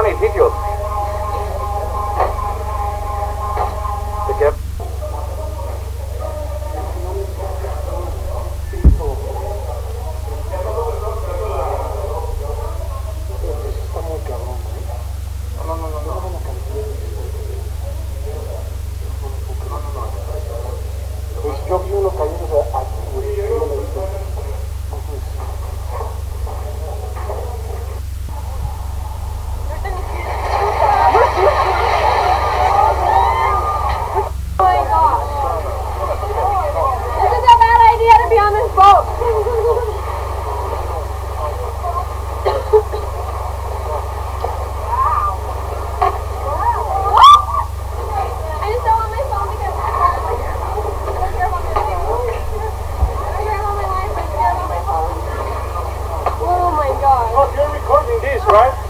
cayeron edificios. Se queda... Está muy cabrón, ¿eh? No. Pues yo vi uno cayendo aquí, güey. Yo no lo he visto. Oh my gosh. This is a bad idea to be on this boat. I just don't want my phone because I don't care about my life. I don't care about my life. I care about my phone. Oh my god. Oh, you're recording this, right?